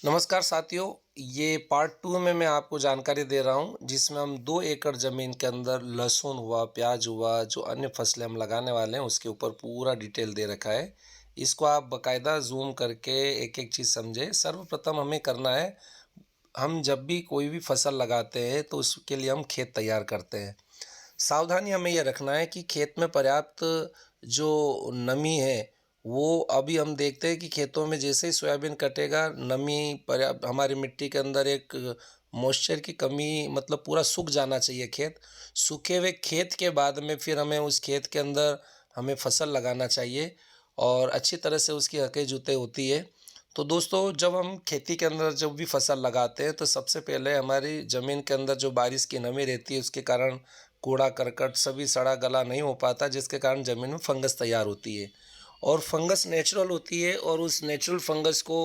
नमस्कार साथियों, ये पार्ट 2 में मैं आपको जानकारी दे रहा हूँ जिसमें हम 2 एकड़ ज़मीन के अंदर लहसुन हुआ, प्याज हुआ, जो अन्य फसलें हम लगाने वाले हैं उसके ऊपर पूरा डिटेल दे रखा है। इसको आप बाकायदा ज़ूम करके एक-एक चीज़ समझें। सर्वप्रथम हमें करना है, हम जब भी कोई भी फसल लगाते हैं तो उसके लिए हम खेत तैयार करते हैं। सावधानी हमें ये रखना है कि खेत में पर्याप्त जो नमी है, वो अभी हम देखते हैं कि खेतों में जैसे ही सोयाबीन कटेगा, नमी पर्याप्त हमारी मिट्टी के अंदर एक मॉइस्चर की कमी, मतलब पूरा सूख जाना चाहिए खेत। सूखे हुए खेत के बाद में फिर हमें उस खेत के अंदर हमें फसल लगाना चाहिए और अच्छी तरह से उसकी हकें-जुतें होती है। तो दोस्तों, जब हम खेती के अंदर जब भी फसल लगाते हैं तो सबसे पहले हमारी ज़मीन के अंदर जो बारिश की नमी रहती है उसके कारण कूड़ा-करकट सभी सड़ा-गला नहीं हो पाता, जिसके कारण ज़मीन में फंगस तैयार होती है और फंगस नेचुरल होती है। और उस नेचुरल फंगस को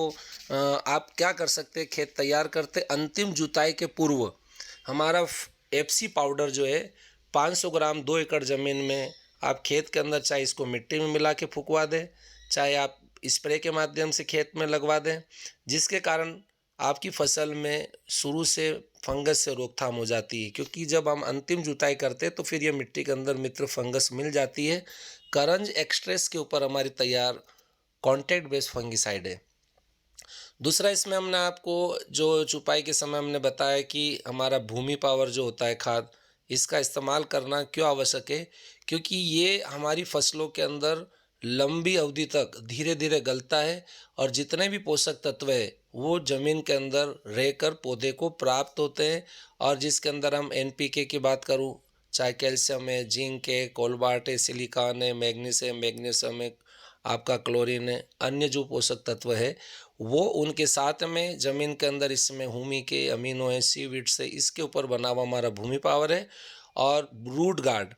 आप क्या कर सकते हैं, खेत तैयार करते अंतिम जुताई के पूर्व हमारा एफसी पाउडर जो है 500 ग्राम 2 एकड़ ज़मीन में आप खेत के अंदर, चाहे इसको मिट्टी में मिला के फुकवा दें, चाहे आप स्प्रे के माध्यम से खेत में लगवा दें, जिसके कारण आपकी फसल में शुरू से फंगस से रोकथाम हो जाती है। क्योंकि जब हम अंतिम जुताई करते हैं तो फिर ये मिट्टी के अंदर मित्र फंगस मिल जाती है। करंज एक्सट्रेस के ऊपर हमारी तैयार कॉन्टैक्ट बेस्ड फंगिसाइड है। दूसरा, इसमें हमने आपको जो छुपाई के समय हमने बताया कि हमारा भूमि पावर जो होता है खाद, इसका इस्तेमाल करना क्यों आवश्यक है, क्योंकि ये हमारी फसलों के अंदर लंबी अवधि तक धीरे धीरे गलता है और जितने भी पोषक तत्व है वो ज़मीन के अंदर रहकर पौधे को प्राप्त होते हैं। और जिसके अंदर हम एनपीके की बात करूं, चाहे कैल्शियम है, जिंक है, कोलबार्ट है, सिलिकॉन है, मैग्नीशियम है, आपका क्लोरीन है, अन्य जो पोषक तत्व है वो उनके साथ में ज़मीन के अंदर इसमें हुमी के अमीनो है, सीवीड से इसके ऊपर बना हुआ हमारा भूमि पावर है और रूट गार्ड।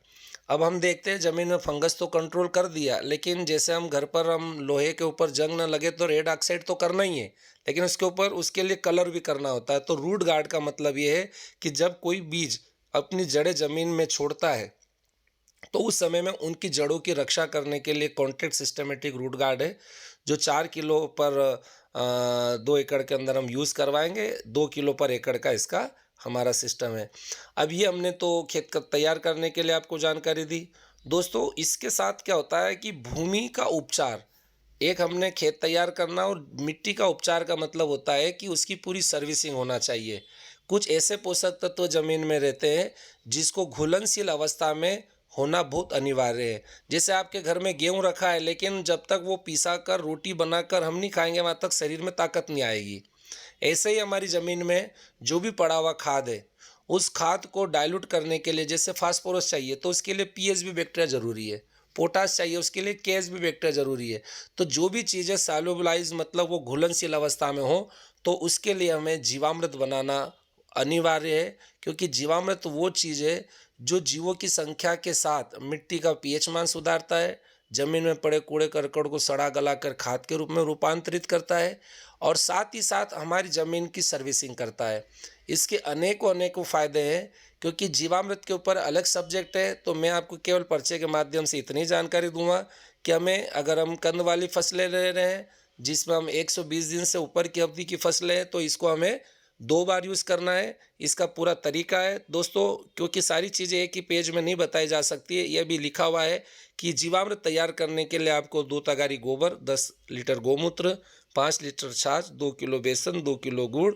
अब हम देखते हैं ज़मीन में फंगस तो कंट्रोल कर दिया, लेकिन जैसे हम घर पर हम लोहे के ऊपर जंग न लगे तो रेड ऑक्साइड तो करना ही है, लेकिन उसके ऊपर उसके लिए कलर भी करना होता है। तो रूट गार्ड का मतलब ये है कि जब कोई बीज अपनी जड़ें ज़मीन में छोड़ता है तो उस समय में उनकी जड़ों की रक्षा करने के लिए कॉन्ट्रैक्ट सिस्टमेटिक रूट गार्ड है, जो 4 किलो पर 2 एकड़ के अंदर हम यूज़ करवाएंगे। 2 किलो पर एकड़ का इसका हमारा सिस्टम है। अब ये हमने तो खेत का तैयार करने के लिए आपको जानकारी दी। दोस्तों, इसके साथ क्या होता है कि भूमि का उपचार, एक हमने खेत तैयार करना और मिट्टी का उपचार का मतलब होता है कि उसकी पूरी सर्विसिंग होना चाहिए। कुछ ऐसे पोषक तत्व जमीन में रहते हैं जिसको घुलनशील अवस्था में होना बहुत अनिवार्य है। जैसे आपके घर में गेहूं रखा है, लेकिन जब तक वो पिसा कर रोटी बनाकर हम नहीं खाएंगे वहां तक शरीर में ताकत नहीं आएगी। ऐसे ही हमारी ज़मीन में जो भी पड़ा हुआ खाद है, उस खाद को डाइल्यूट करने के लिए जैसे फास्फोरस चाहिए तो उसके लिए पीएचबी बैक्टीरिया ज़रूरी है, पोटाश चाहिए उसके लिए केएसबी बैक्टीरिया ज़रूरी है। तो जो भी चीज़ें सॉल्युबलाइज, मतलब वो घुलनशील अवस्था में हो, तो उसके लिए हमें जीवामृत बनाना अनिवार्य है। क्योंकि जीवामृत वो चीज़ है जो जीवों की संख्या के साथ मिट्टी का पीएच मान सुधारता है, जमीन में पड़े कूड़े करकट को सड़ा गलाकर खाद के रूप में रूपांतरित करता है और साथ ही साथ हमारी ज़मीन की सर्विसिंग करता है। इसके अनेकों अनेकों फ़ायदे हैं। क्योंकि जीवामृत के ऊपर अलग सब्जेक्ट है, तो मैं आपको केवल परिचय के माध्यम से इतनी जानकारी दूंगा कि हमें, अगर हम कंद वाली फसलें ले रहे हैं जिसमें हम 120 दिन से ऊपर की अवधि की फसलें हैं, तो इसको हमें 2 बार यूज़ करना है। इसका पूरा तरीका है दोस्तों, क्योंकि सारी चीज़ें एक ही पेज में नहीं बताई जा सकती है। यह भी लिखा हुआ है कि जीवामृत तैयार करने के लिए आपको 2 तगारी गोबर, 10 लीटर गोमूत्र, 5 लीटर छाछ, 2 किलो बेसन, 2 किलो गुड़,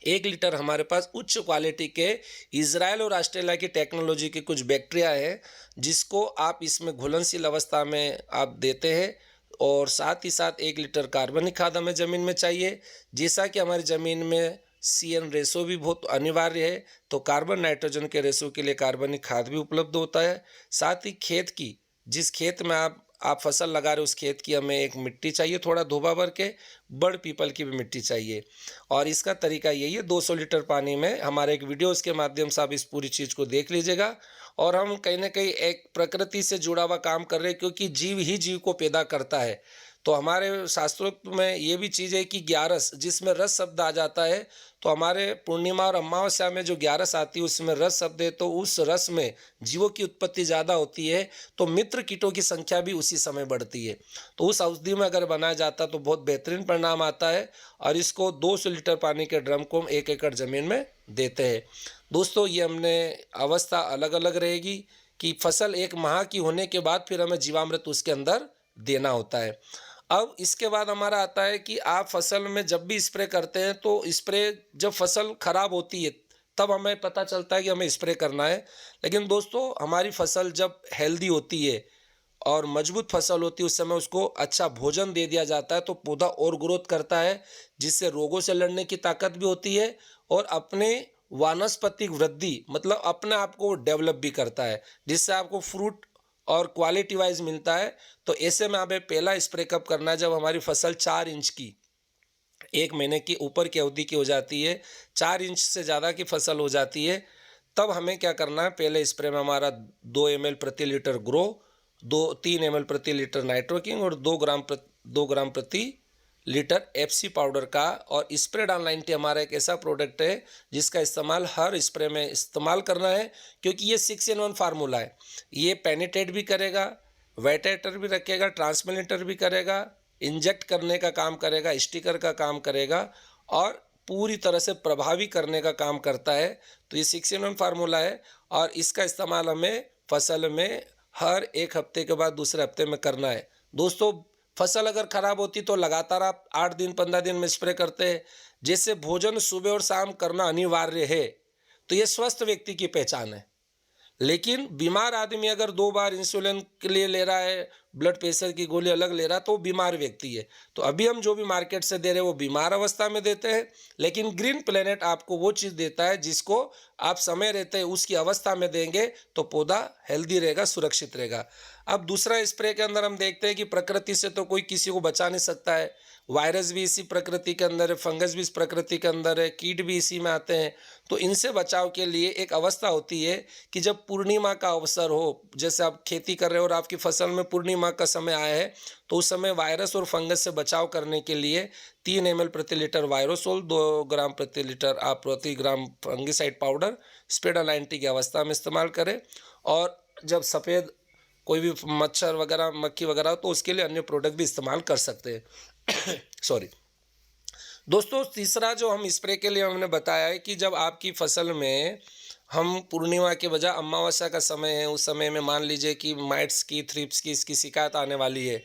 1 लीटर हमारे पास उच्च क्वालिटी के इजराइल और ऑस्ट्रेलिया की टेक्नोलॉजी की कुछ बैक्टीरिया है, जिसको आप इसमें घुलनशील अवस्था में आप देते हैं। और साथ ही साथ 1 लीटर कार्बनिक खाद हमें ज़मीन में चाहिए। जैसा कि हमारी ज़मीन में CN रेशो भी बहुत अनिवार्य है, तो कार्बन नाइट्रोजन के रेशो के लिए कार्बनिक खाद भी उपलब्ध होता है। साथ ही खेत की, जिस खेत में आप फसल लगा रहे हो उस खेत की हमें एक मिट्टी चाहिए, थोड़ा धोबा भर के, बड़ पीपल की भी मिट्टी चाहिए। और इसका तरीका यही है, 200 लीटर पानी में, हमारे एक वीडियोस के माध्यम से आप इस पूरी चीज़ को देख लीजिएगा। और हम कहीं ना कहीं एक प्रकृति से जुड़ा हुआ काम कर रहे हैं, क्योंकि जीव ही जीव को पैदा करता है। तो हमारे शास्त्रोक्त में ये भी चीज़ है कि 11 जिसमें रस शब्द आ जाता है, तो हमारे पूर्णिमा और अमावस्या में जो 11 आती है उसमें रस शब्द है, तो उस रस में जीवों की उत्पत्ति ज़्यादा होती है, तो मित्र कीटों की संख्या भी उसी समय बढ़ती है। तो उस अवधि में अगर बनाया जाता है तो बहुत बेहतरीन परिणाम आता है, और इसको 200 लीटर पानी के ड्रम को हम 1 एकड़ ज़मीन में देते हैं। दोस्तों, ये हमने अवस्था अलग अलग रहेगी कि फसल 1 माह की होने के बाद फिर हमें जीवामृत उसके अंदर देना होता है। अब इसके बाद हमारा आता है कि आप फसल में जब भी स्प्रे करते हैं तो स्प्रे जब फसल खराब होती है तब हमें पता चलता है कि हमें स्प्रे करना है। लेकिन दोस्तों, हमारी फसल जब हेल्दी होती है और मजबूत फसल होती है, उस समय उसको अच्छा भोजन दे दिया जाता है तो पौधा और ग्रोथ करता है, जिससे रोगों से लड़ने की ताकत भी होती है और अपने वानस्पतिक वृद्धि मतलब अपने आप को डेवलप भी करता है, जिससे आपको फ्रूट और क्वालिटी वाइज मिलता है। तो ऐसे में हमें पहला स्प्रे कब करना है, जब हमारी फसल 4 इंच की 1 महीने की ऊपर की अवधि की हो जाती है, 4 इंच से ज़्यादा की फसल हो जाती है, तब हमें क्या करना है, पहले स्प्रे में हमारा 2 ml प्रति लीटर ग्रो, 3 ml प्रति लीटर नाइट्रोकिंग और 2 ग्राम प्रति लीटर एफसी पाउडर का। और स्प्रेडॉन 90 हमारा एक ऐसा प्रोडक्ट है जिसका इस्तेमाल हर स्प्रे में इस्तेमाल करना है, क्योंकि ये 6 in 1 फार्मूला है। ये पेनिट्रेट भी करेगा, वेटेटर भी रखेगा, ट्रांसमिलेटर भी करेगा, इंजेक्ट करने का काम करेगा, स्टिकर का काम करेगा और पूरी तरह से प्रभावी करने का काम करता है। तो ये 6 in 1 फार्मूला है और इसका इस्तेमाल हमें फसल में हर 1 हफ्ते के बाद दूसरे हफ्ते में करना है। दोस्तों, फसल अगर खराब होती तो लगातार आप 8 दिन 15 दिन में स्प्रे करते हैं। जैसे भोजन सुबह और शाम करना अनिवार्य है, तो ये स्वस्थ व्यक्ति की पहचान है। लेकिन बीमार आदमी अगर 2 बार इंसुलिन के लिए ले रहा है, ब्लड प्रेशर की गोली अलग ले रहा है, तो वो बीमार व्यक्ति है। तो अभी हम जो भी मार्केट से दे रहे हैं वो बीमार अवस्था में देते हैं, लेकिन ग्रीन प्लेनेट आपको वो चीज़ देता है जिसको आप समय रहते उसकी अवस्था में देंगे तो पौधा हेल्दी रहेगा, सुरक्षित रहेगा। अब दूसरा स्प्रे के अंदर हम देखते हैं कि प्रकृति से तो कोई किसी को बचा नहीं सकता है, वायरस भी इसी प्रकृति के अंदर है, फंगस भी इस प्रकृति के अंदर है, कीट भी इसी में आते हैं। तो इनसे बचाव के लिए एक अवस्था होती है कि जब पूर्णिमा का अवसर हो, जैसे आप खेती कर रहे हो और आपकी फसल में पूर्णिमा का समय आया है, तो उस समय वायरस और फंगस से बचाव करने के लिए 3 ml प्रति लीटर वायरोसोल, 2 ग्राम प्रति लीटर आप प्रति ग्राम फंगिसाइड पाउडर स्पेडा 90 की अवस्था में इस्तेमाल करें। और जब सफ़ेद कोई भी मच्छर वगैरह मक्खी वगैरह हो तो उसके लिए अन्य प्रोडक्ट भी इस्तेमाल कर सकते हैं। सॉरी दोस्तों, तीसरा जो हम स्प्रे के लिए हमने बताया है कि जब आपकी फसल में हम पूर्णिमा के बजाय अमावस्या का समय है, उस समय में मान लीजिए कि माइट्स की, थ्रिप्स की इसकी शिकायत आने वाली है,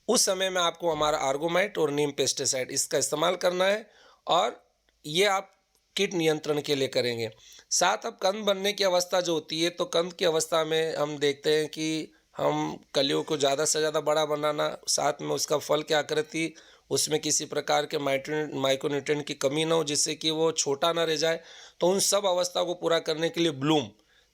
उस समय में आपको हमारा आर्गोमाइट और नीम पेस्टिसाइड इसका इस्तेमाल करना है और ये आप कीट नियंत्रण के लिए करेंगे। साथ अब कंद बनने की अवस्था जो होती है, तो कंद की अवस्था में हम देखते हैं कि हम कलियों को ज़्यादा से ज़्यादा बड़ा बनाना, साथ में उसका फल की आकृति, उसमें किसी प्रकार के माइक्रोन्यूट्रिएंट की कमी ना हो जिससे कि वो छोटा ना रह जाए। तो उन सब अवस्था को पूरा करने के लिए ब्लूम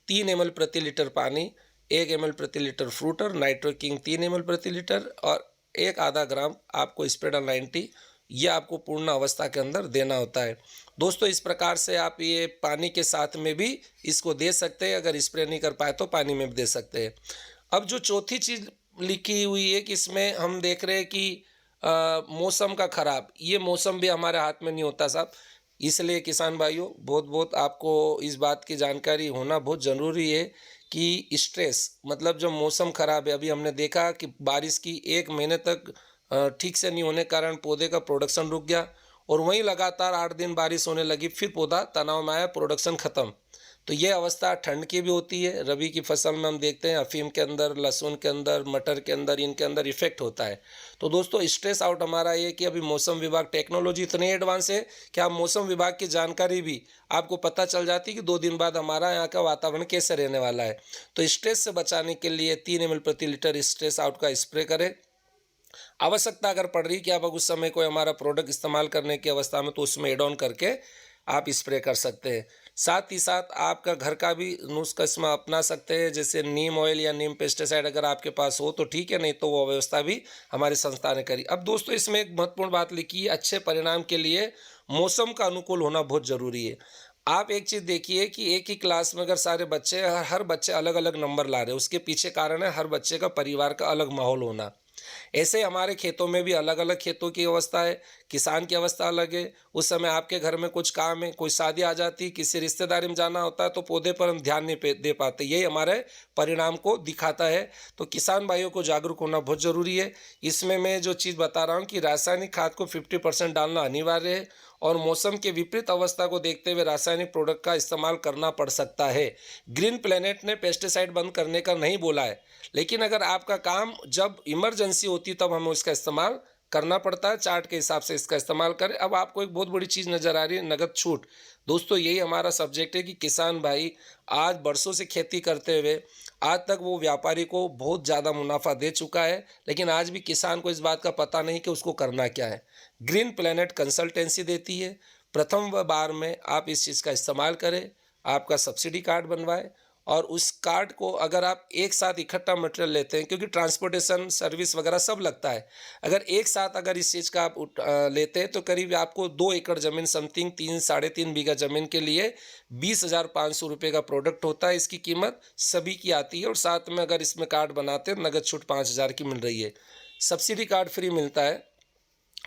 3 ml प्रति लीटर पानी, 1 ml प्रति लीटर फ्रूटर, नाइट्रोकिंग 3 ml प्रति लीटर और 1/2 ग्राम आपको स्प्रेडर 90 ये आपको पूर्ण अवस्था के अंदर देना होता है। दोस्तों, इस प्रकार से आप ये पानी के साथ में भी इसको दे सकते हैं, अगर स्प्रे नहीं कर पाए तो पानी में भी दे सकते हैं। अब जो चौथी चीज़ लिखी हुई है कि इसमें हम देख रहे हैं कि मौसम का खराब, ये मौसम भी हमारे हाथ में नहीं होता साहब। इसलिए किसान भाइयों, बहुत बहुत आपको इस बात की जानकारी होना बहुत ज़रूरी है कि स्ट्रेस मतलब जब मौसम खराब है, अभी हमने देखा कि बारिश की 1 महीने तक ठीक से नहीं होने के कारण पौधे का प्रोडक्शन रुक गया और वहीं लगातार 8 दिन बारिश होने लगी, फिर पौधा तनाव में आया, प्रोडक्शन ख़त्म। तो ये अवस्था ठंड की भी होती है। रबी की फसल में हम देखते हैं अफीम के अंदर, लहसुन के अंदर, मटर के अंदर, इनके अंदर इफेक्ट होता है। तो दोस्तों, स्ट्रेस आउट हमारा ये कि अभी मौसम विभाग टेक्नोलॉजी इतनी एडवांस है कि आप मौसम विभाग की जानकारी भी आपको पता चल जाती है कि 2 दिन बाद हमारा यहाँ का वातावरण कैसे रहने वाला है। तो स्ट्रेस से बचाने के लिए 3 ml प्रति लीटर स्ट्रेस आउट का स्प्रे करें। आवश्यकता अगर पड़ रही कि आप उस समय कोई हमारा प्रोडक्ट इस्तेमाल करने की अवस्था में, तो उसमें एड ऑन करके आप स्प्रे कर सकते हैं। साथ ही साथ आपका घर का भी नुस्खा इसमें अपना सकते हैं, जैसे नीम ऑयल या नीम पेस्टिसाइड अगर आपके पास हो तो ठीक है, नहीं तो वो व्यवस्था भी हमारी संस्था ने करी। अब दोस्तों, इसमें एक महत्वपूर्ण बात लिखी है, अच्छे परिणाम के लिए मौसम का अनुकूल होना बहुत ज़रूरी है। आप एक चीज़ देखिए कि एक ही क्लास में अगर सारे बच्चे हर बच्चे अलग अलग नंबर ला रहे हैं, उसके पीछे कारण है हर बच्चे का परिवार का अलग माहौल होना। ऐसे हमारे खेतों में भी अलग-अलग खेतों की अवस्था है, किसान की अवस्था अलग है। उस समय आपके घर में कुछ काम है, कोई शादी आ जाती, किसी रिश्तेदारी में जाना होता है, तो पौधे पर हम ध्यान नहीं दे पाते। यही हमारे परिणाम को दिखाता है। तो किसान भाइयों को जागरूक होना बहुत ज़रूरी है। इसमें मैं जो चीज़ बता रहा हूँ कि रासायनिक खाद को 50% डालना अनिवार्य है और मौसम के विपरीत अवस्था को देखते हुए रासायनिक प्रोडक्ट का इस्तेमाल करना पड़ सकता है। ग्रीन प्लेनेट ने पेस्टिसाइड बंद करने का नहीं बोला है, लेकिन अगर आपका काम जब इमरजेंसी होती तब हमें उसका इस्तेमाल करना पड़ता है। चार्ट के हिसाब से इसका इस्तेमाल करें। अब आपको एक बहुत बड़ी चीज़ नज़र आ रही है, नगद छूट। दोस्तों, यही हमारा सब्जेक्ट है कि किसान भाई आज बरसों से खेती करते हुए आज तक वो व्यापारी को बहुत ज़्यादा मुनाफा दे चुका है, लेकिन आज भी किसान को इस बात का पता नहीं कि उसको करना क्या है। ग्रीन प्लेनेट कंसल्टेंसी देती है। प्रथम बार में आप इस चीज़ का इस्तेमाल करें, आपका सब्सिडी कार्ड बनवाएं और उस कार्ड को अगर आप एक साथ इकट्ठा मटेरियल लेते हैं, क्योंकि ट्रांसपोर्टेशन सर्विस वगैरह सब लगता है, अगर एक साथ अगर इस चीज़ का आप लेते हैं तो करीब आपको 2 एकड़ ज़मीन समथिंग 3 साढ़े 3 बीघा ज़मीन के लिए 20,500 रुपये का प्रोडक्ट होता है। इसकी कीमत सभी की आती है और साथ में अगर इसमें कार्ड बनाते हैं नगद छूट 5,000 की मिल रही है। सब्सिडी कार्ड फ्री मिलता है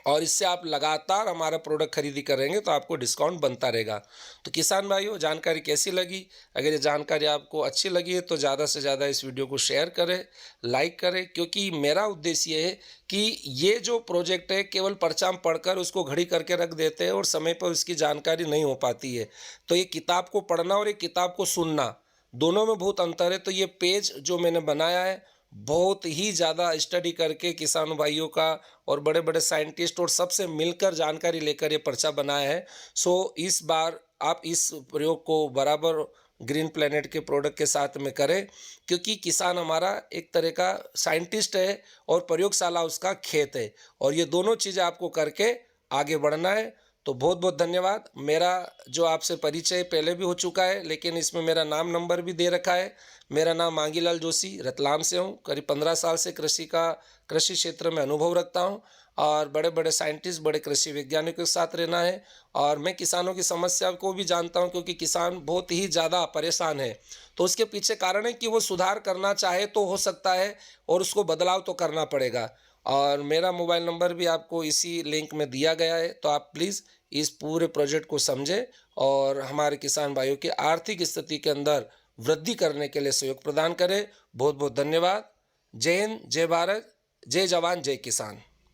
और इससे आप लगातार हमारा प्रोडक्ट खरीदी करेंगे तो आपको डिस्काउंट बनता रहेगा। तो किसान भाइयों, जानकारी कैसी लगी? अगर ये जानकारी आपको अच्छी लगी है तो ज़्यादा से ज़्यादा इस वीडियो को शेयर करें, लाइक करें, क्योंकि मेरा उद्देश्य ये है कि ये जो प्रोजेक्ट है केवल पर्चा में पढ़कर उसको घड़ी करके रख देते हैं और समय पर उसकी जानकारी नहीं हो पाती है। तो ये किताब को पढ़ना और ये किताब को सुनना, दोनों में बहुत अंतर है। तो ये पेज जो मैंने बनाया है बहुत ही ज़्यादा स्टडी करके किसान भाइयों का और बड़े-बड़े साइंटिस्ट और सबसे मिलकर जानकारी लेकर ये पर्चा बनाया है। सो इस बार आप इस प्रयोग को बराबर ग्रीन प्लैनेट के प्रोडक्ट के साथ में करें, क्योंकि किसान हमारा एक तरह का साइंटिस्ट है और प्रयोगशाला उसका खेत है और ये दोनों चीज़ें आपको करके आगे बढ़ना है। तो बहुत-बहुत धन्यवाद। मेरा जो आपसे परिचय पहले भी हो चुका है, लेकिन इसमें मेरा नाम नंबर भी दे रखा है। मेरा नाम मांगीलाल जोशी, रतलाम से हूँ। करीब 15 साल से कृषि क्षेत्र में अनुभव रखता हूँ और बड़े-बड़े साइंटिस्ट, बड़े कृषि वैज्ञानिकों के साथ रहना है और मैं किसानों की समस्या को भी जानता हूँ, क्योंकि किसान बहुत ही ज़्यादा परेशान है। तो उसके पीछे कारण है कि वो सुधार करना चाहे तो हो सकता है और उसको बदलाव तो करना पड़ेगा। और मेरा मोबाइल नंबर भी आपको इसी लिंक में दिया गया है, तो आप प्लीज़ इस पूरे प्रोजेक्ट को समझें और हमारे किसान भाइयों की आर्थिक स्थिति के अंदर वृद्धि करने के लिए सहयोग प्रदान करें। बहुत बहुत धन्यवाद। जय हिंद, जय भारत, जय जवान, जय किसान।